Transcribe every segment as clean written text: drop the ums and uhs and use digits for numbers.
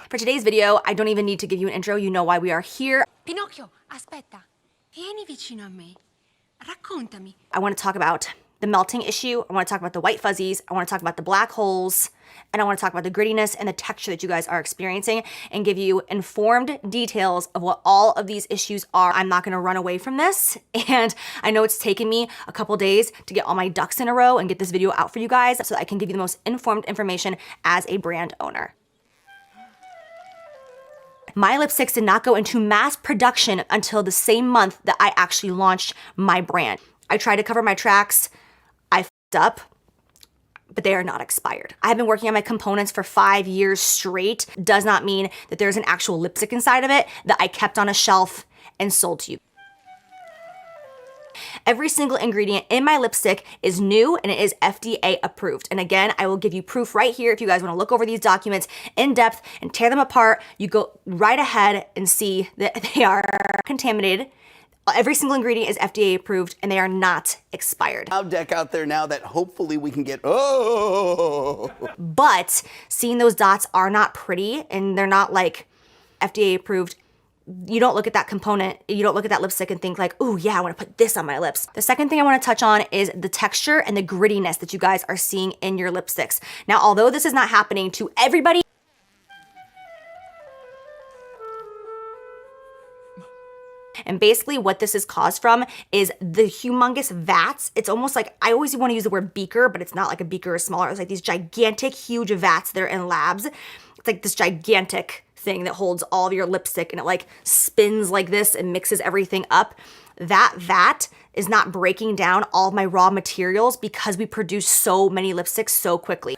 For today's video, I don't even need to give you an intro. You know why we are here. Pinocchio, aspetta. Vieni vicino a me. Raccontami. I want to talk about the melting issue. I want to talk about the white fuzzies. I want to talk about the black holes. And I want to talk about the grittiness and the texture that you guys are experiencing and give you informed details of what all of these issues are. I'm not going to run away from this. And I know it's taken me a couple days to get all my ducks in a row and get this video out for you guys so that I can give you the most informed information as a brand owner. My lipsticks did not go into mass production until the same month that I actually launched my brand. I tried to cover my tracks. I f***ed up, but they are not expired. I have been working on my components for 5 years straight. Does not mean that there's an actual lipstick inside of it that I kept on a shelf and sold to you. Every single ingredient in my lipstick is new and it is FDA approved. And again, I will give you proof right here. If you guys want to look over these documents in depth and tear them apart, you go right ahead and see that they are contaminated. Every single ingredient is FDA approved and they are not expired. I'll deck out there now that hopefully we can get, oh. But seeing those dots are not pretty and they're not like FDA approved. You don't look at that component, you don't look at that lipstick and think like, oh yeah, I wanna put this on my lips. The second thing I wanna touch on is the texture and the grittiness that you guys are seeing in your lipsticks. Now, although this is not happening to everybody, and basically what this is caused from is the humongous vats. It's almost like, I always want to use the word beaker, but it's not like a beaker or smaller. It's like these gigantic, huge vats that are in labs. It's like this gigantic thing that holds all of your lipstick and it like spins like this and mixes everything up. That vat is not breaking down all of my raw materials because we produce so many lipsticks so quickly.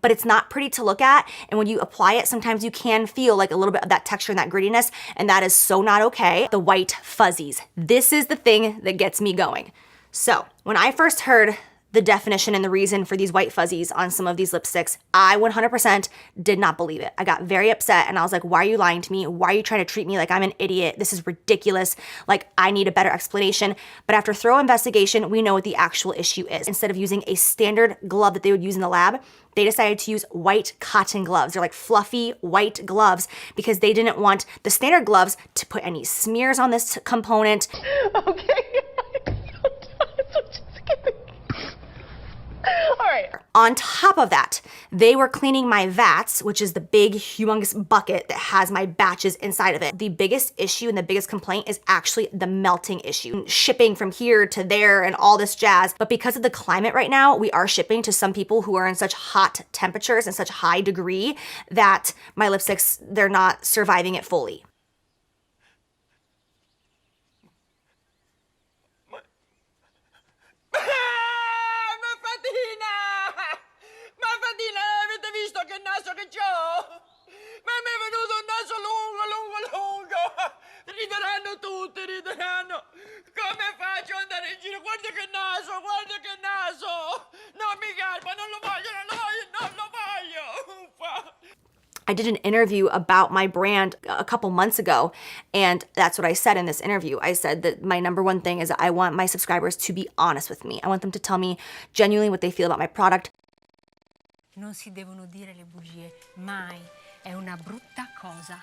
But it's not pretty to look at, and when you apply it, sometimes you can feel like a little bit of that texture and that grittiness, and that is so not okay. The white fuzzies. This is the thing that gets me going. So when I first heard the definition and the reason for these white fuzzies on some of these lipsticks, I 100% did not believe it. I got very upset and I was like, why are you lying to me? Why are you trying to treat me like I'm an idiot? This is ridiculous. Like, I need a better explanation. But after thorough investigation, we know what the actual issue is. Instead of using a standard glove that they would use in the lab, they decided to use white cotton gloves. They're like fluffy white gloves because they didn't want the standard gloves to put any smears on this component. Okay. All right. On top of that, they were cleaning my vats, which is the big, humongous bucket that has my batches inside of it. The biggest issue and the biggest complaint is actually the melting issue. Shipping from here to there and all this jazz. But because of the climate right now, we are shipping to some people who are in such hot temperatures and such high degree that my lipsticks, they're not surviving it fully. Avete visto che naso che c'ho? Ma mi è venuto un naso lungo. Rideranno tutti, rideranno. Come faccio ad andare in giro? Guarda che naso. No, mi garba, non lo voglio. Uffa. I did an interview about my brand a couple months ago, and that's what I said in this interview. I said that my number one thing is that I want my subscribers to be honest with me. I want them to tell me genuinely what they feel about my product. Non si devono dire le bugie, mai. È una brutta cosa.